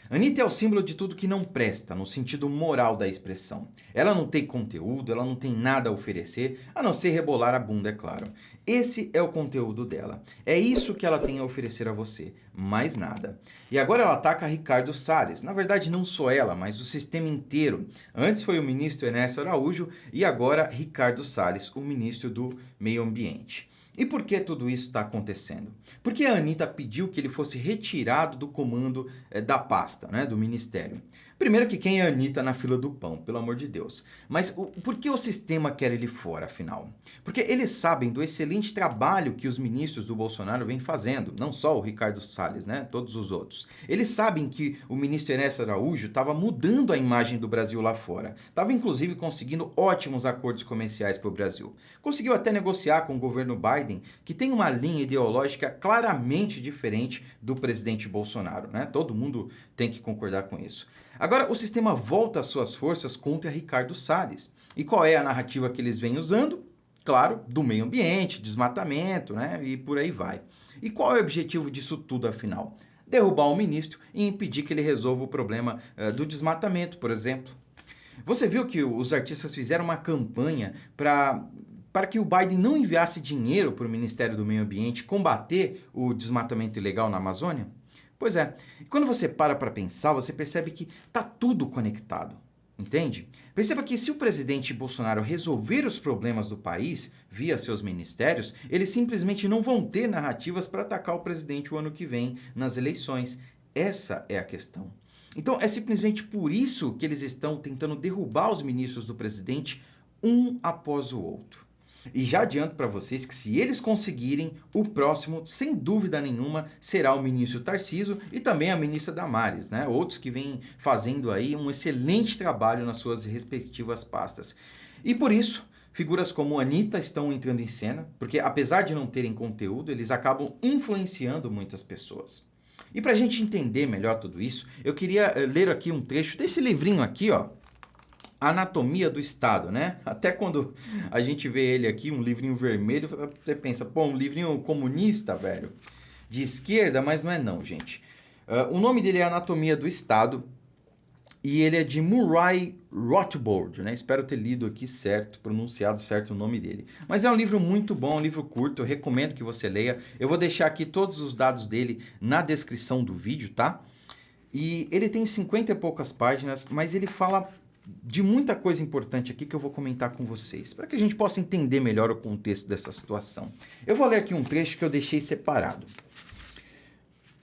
Anitta é o símbolo de tudo que não presta, no sentido moral da expressão. Ela não tem conteúdo, ela não tem nada a oferecer, a não ser rebolar a bunda, é claro. Esse é o conteúdo dela. É isso que ela tem a oferecer a você, mais nada. E agora ela ataca Ricardo Salles. Na verdade, não só ela, mas o sistema inteiro. Antes foi o ministro Ernesto Araújo e agora Ricardo Salles, o ministro do Meio Ambiente. E por que tudo isso está acontecendo? Porque a Anitta pediu que ele fosse retirado do comando da pasta, né, do ministério. Primeiro que quem é a Anitta na fila do pão, pelo amor de Deus. Mas por que o sistema quer ele fora, afinal? Porque eles sabem do excelente trabalho que os ministros do Bolsonaro vêm fazendo, não só o Ricardo Salles, né, todos os outros. Eles sabem que o ministro Ernesto Araújo estava mudando a imagem do Brasil lá fora. Estava inclusive conseguindo ótimos acordos comerciais para o Brasil. Conseguiu até negociar com o governo Biden, que tem uma linha ideológica claramente diferente do presidente Bolsonaro, né? Todo mundo tem que concordar com isso. Agora, o sistema volta as suas forças contra Ricardo Salles. E qual é a narrativa que eles vêm usando? Claro, do meio ambiente, desmatamento, né? E por aí vai. E qual é o objetivo disso tudo, afinal? Derrubar o ministro e impedir que ele resolva o problema do desmatamento, por exemplo. Você viu que os artistas fizeram uma campanha para que o Biden não enviasse dinheiro para o Ministério do Meio Ambiente combater o desmatamento ilegal na Amazônia? Pois é, e quando você para pensar, você percebe que está tudo conectado, entende? Perceba que se o presidente Bolsonaro resolver os problemas do país via seus ministérios, eles simplesmente não vão ter narrativas para atacar o presidente o ano que vem nas eleições. Essa é a questão. Então é simplesmente por isso que eles estão tentando derrubar os ministros do presidente um após o outro. E já adianto para vocês que se eles conseguirem, o próximo, sem dúvida nenhuma, será o ministro Tarcísio e também a ministra Damares, né? Outros que vêm fazendo aí um excelente trabalho nas suas respectivas pastas. E por isso, figuras como Anitta estão entrando em cena, porque apesar de não terem conteúdo, eles acabam influenciando muitas pessoas. E para a gente entender melhor tudo isso, eu queria ler aqui um trecho desse livrinho aqui, ó, Anatomia do Estado, né? Até quando a gente vê ele aqui, um livrinho vermelho, você pensa, pô, um livrinho comunista, velho, de esquerda, mas não é não, gente. O nome dele é Anatomia do Estado e ele é de Murray Rothbard, né? Espero ter lido aqui certo, pronunciado certo o nome dele. Mas é um livro muito bom, um livro curto, eu recomendo que você leia. Eu vou deixar aqui todos os dados dele na descrição do vídeo, tá? E ele tem 50 e poucas páginas, mas ele fala de muita coisa importante aqui que eu vou comentar com vocês, para que a gente possa entender melhor o contexto dessa situação. Eu vou ler aqui um trecho que eu deixei separado.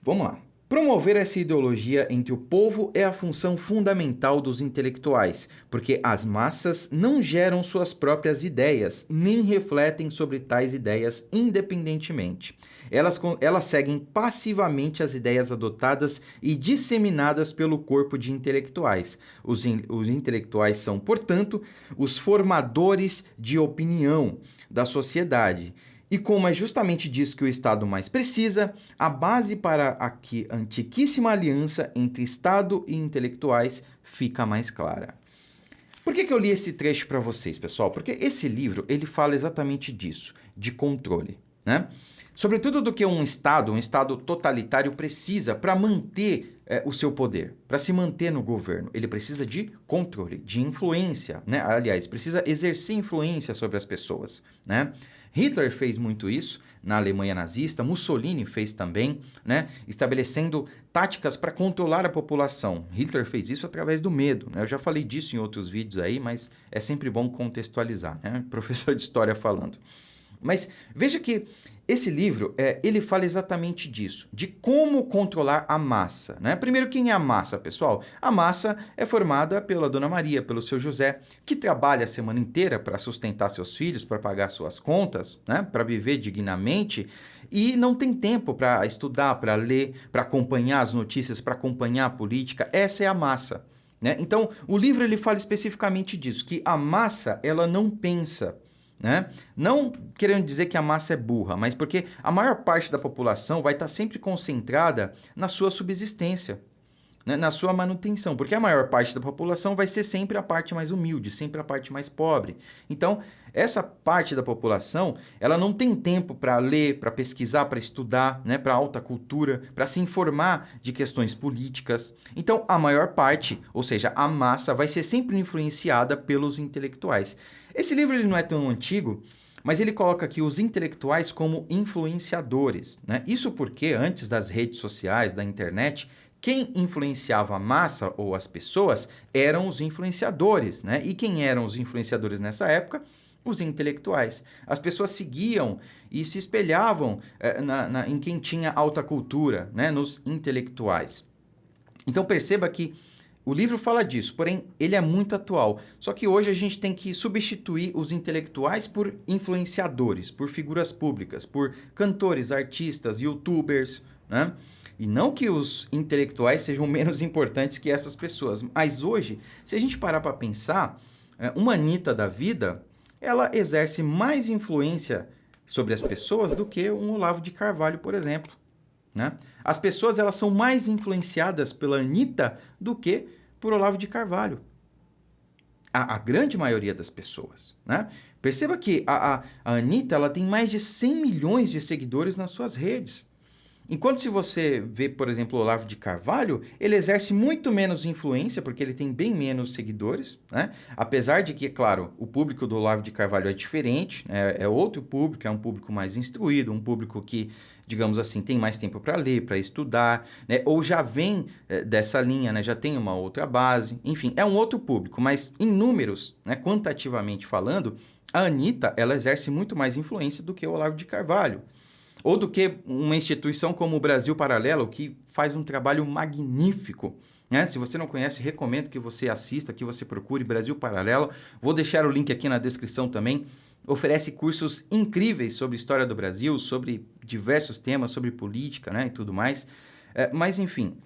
Vamos lá. Promover essa ideologia entre o povo é a função fundamental dos intelectuais, porque as massas não geram suas próprias ideias, nem refletem sobre tais ideias independentemente. Elas seguem passivamente as ideias adotadas e disseminadas pelo corpo de intelectuais. Os intelectuais são, portanto, os formadores de opinião da sociedade. E como é justamente disso que o Estado mais precisa, a base para a antiquíssima aliança entre Estado e intelectuais fica mais clara. Por que eu li esse trecho para vocês, pessoal? Porque esse livro ele fala exatamente disso, de controle, né? Sobretudo do que um Estado totalitário precisa para manter o seu poder, para se manter no governo. Ele precisa de controle, de influência, né? Aliás, precisa exercer influência sobre as pessoas, né? Hitler fez muito isso na Alemanha nazista, Mussolini fez também, né? Estabelecendo táticas para controlar a população. Hitler fez isso através do medo, né? Eu já falei disso em outros vídeos aí, mas é sempre bom contextualizar, né? Professor de história falando. Mas veja que esse livro, ele fala exatamente disso, de como controlar a massa, né? Primeiro, quem é a massa, pessoal? A massa é formada pela Dona Maria, pelo seu José, que trabalha a semana inteira para sustentar seus filhos, para pagar suas contas, né? Para viver dignamente e não tem tempo para estudar, para ler, para acompanhar as notícias, para acompanhar a política. Essa é a massa, né? Então, o livro ele fala especificamente disso, que a massa ela não pensa, né? Não querendo dizer que a massa é burra, mas porque a maior parte da população vai estar sempre concentrada na sua subsistência. né, na sua manutenção, porque a maior parte da população vai ser sempre a parte mais humilde, sempre a parte mais pobre. Então, essa parte da população, ela não tem tempo para ler, para pesquisar, para estudar, né, para alta cultura, para se informar de questões políticas. Então, a maior parte, ou seja, a massa, vai ser sempre influenciada pelos intelectuais. Esse livro ele não é tão antigo, mas ele coloca aqui os intelectuais como influenciadores, né? Isso porque antes das redes sociais, da internet, quem influenciava a massa ou as pessoas eram os influenciadores, né? E quem eram os influenciadores nessa época? Os intelectuais. As pessoas seguiam e se espelhavam em quem tinha alta cultura, né? Nos intelectuais. Então perceba que o livro fala disso, porém ele é muito atual. Só que hoje a gente tem que substituir os intelectuais por influenciadores, por figuras públicas, por cantores, artistas, youtubers, né? E não que os intelectuais sejam menos importantes que essas pessoas, mas hoje, se a gente parar para pensar, uma Anitta da vida, ela exerce mais influência sobre as pessoas do que um Olavo de Carvalho, por exemplo, né? As pessoas elas são mais influenciadas pela Anitta do que por Olavo de Carvalho. A grande maioria das pessoas, né? Perceba que a Anitta ela tem mais de 100 milhões de seguidores nas suas redes. Enquanto se você vê, por exemplo, o Olavo de Carvalho, ele exerce muito menos influência, porque ele tem bem menos seguidores, né? Apesar de que, claro, o público do Olavo de Carvalho é diferente, né? É outro público, é um público mais instruído, um público que, digamos assim, tem mais tempo para ler, para estudar, né? Ou já vem dessa linha, né? Já tem uma outra base, enfim, é um outro público, mas em números, né? Quantitativamente falando, a Anitta, ela exerce muito mais influência do que o Olavo de Carvalho. Ou do que uma instituição como o Brasil Paralelo, que faz um trabalho magnífico, né? Se você não conhece, recomendo que você assista, que você procure Brasil Paralelo. Vou deixar o link aqui na descrição também. Oferece cursos incríveis sobre história do Brasil, sobre diversos temas, sobre política, né, e tudo mais. Mas, enfim,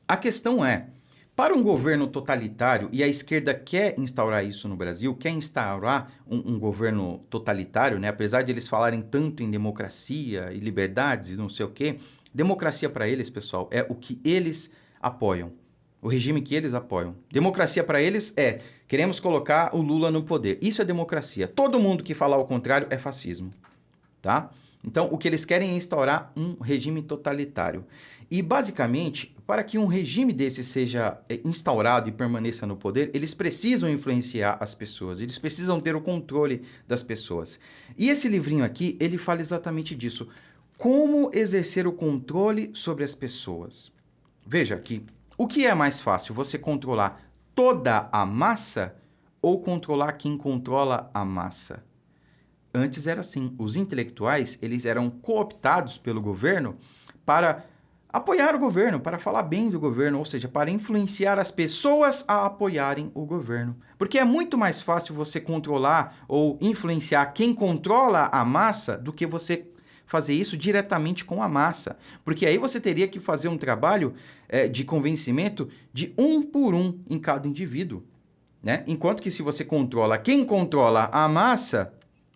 a questão é, para um governo totalitário, e a esquerda quer instaurar isso no Brasil, quer instaurar um governo totalitário, né? Apesar de eles falarem tanto em democracia e liberdades e não sei o quê, democracia para eles, pessoal, é o que eles apoiam, o regime que eles apoiam. Democracia para eles é, queremos colocar o Lula no poder. Isso é democracia. Todo mundo que falar o contrário é fascismo, tá? Então, o que eles querem é instaurar um regime totalitário. E, basicamente, para que um regime desse seja instaurado e permaneça no poder, eles precisam influenciar as pessoas, eles precisam ter o controle das pessoas. E esse livrinho aqui, ele fala exatamente disso. Como exercer o controle sobre as pessoas. Veja aqui, o que é mais fácil? Você controlar toda a massa ou controlar quem controla a massa? Antes era assim, os intelectuais, eles eram cooptados pelo governo para apoiar o governo, para falar bem do governo, ou seja, para influenciar as pessoas a apoiarem o governo. Porque é muito mais fácil você controlar ou influenciar quem controla a massa do que você fazer isso diretamente com a massa. Porque aí você teria que fazer um trabalho de convencimento de um por um em cada indivíduo, né? Enquanto que se você controla quem controla a massa,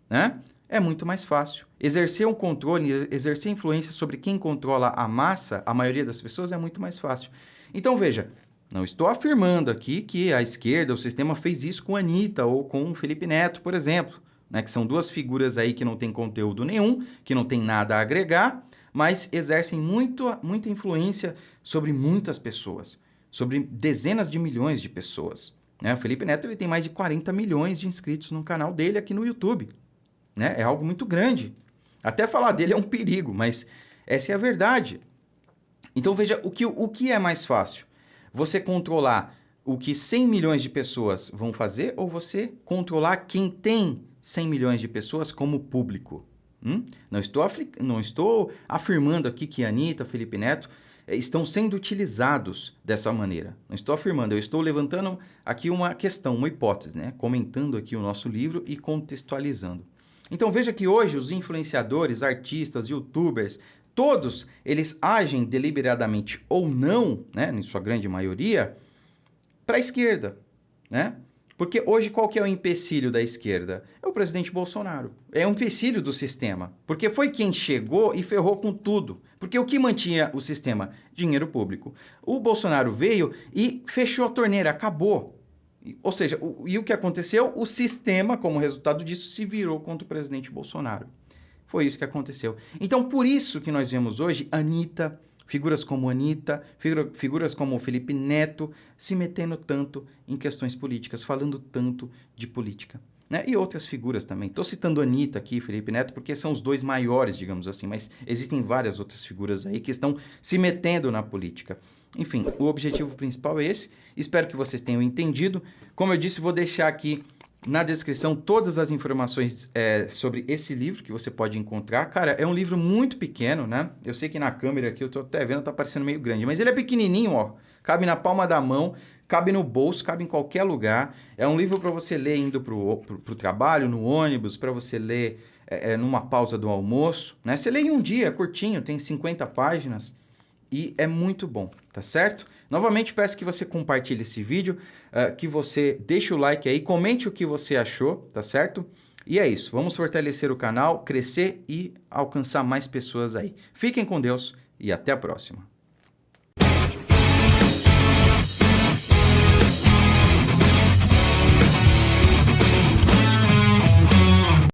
né? É muito mais fácil. Exercer um controle, exercer influência sobre quem controla a massa, a maioria das pessoas, é muito mais fácil. Então, veja, não estou afirmando aqui que a esquerda, o sistema fez isso com a Anitta ou com o Felipe Neto, por exemplo, né? Que são duas figuras aí que não têm conteúdo nenhum, que não têm nada a agregar, mas exercem muita influência sobre muitas pessoas, sobre dezenas de milhões de pessoas, né? O Felipe Neto ele tem mais de 40 milhões de inscritos no canal dele aqui no YouTube. Né? É algo muito grande. Até falar dele é um perigo, mas essa é a verdade. Então veja, o que é mais fácil? Você controlar o que 100 milhões de pessoas vão fazer ou você controlar quem tem 100 milhões de pessoas como público? Não estou afirmando aqui que a Anitta, Felipe Neto estão sendo utilizados dessa maneira. Não estou afirmando, eu estou levantando aqui uma questão, uma hipótese, né? Comentando aqui o nosso livro e contextualizando. Então veja que hoje os influenciadores, artistas, youtubers, todos eles agem deliberadamente ou não, né, em sua grande maioria, para a esquerda, né? Porque hoje qual que é o empecilho da esquerda? É o presidente Bolsonaro. É um empecilho do sistema. Porque foi quem chegou e ferrou com tudo. Porque o que mantinha o sistema? Dinheiro público. O Bolsonaro veio e fechou a torneira, acabou. Ou seja, e o que aconteceu? O sistema, como resultado disso, se virou contra o presidente Bolsonaro. Foi isso que aconteceu. Então, por isso que nós vemos hoje figuras como Anitta, figuras como o Felipe Neto, se metendo tanto em questões políticas, falando tanto de política. Né? E outras figuras também. Estou citando Anitta aqui e Felipe Neto porque são os dois maiores, digamos assim, mas existem várias outras figuras aí que estão se metendo na política. Enfim, o objetivo principal é esse. Espero que vocês tenham entendido. Como eu disse, vou deixar aqui na descrição todas as informações sobre esse livro que você pode encontrar. Cara, é um livro muito pequeno, né? Eu sei que na câmera aqui, eu tô até vendo, tá parecendo meio grande, mas ele é pequenininho, ó. Cabe na palma da mão, cabe no bolso, cabe em qualquer lugar. É um livro para você ler indo pro trabalho, no ônibus, para você ler numa pausa do almoço, né? Você lê em um dia, é curtinho, tem 50 páginas. E é muito bom, tá certo? Novamente peço que você compartilhe esse vídeo, que você deixe o like aí, comente o que você achou, tá certo? E é isso, vamos fortalecer o canal, crescer e alcançar mais pessoas aí. Fiquem com Deus e até a próxima.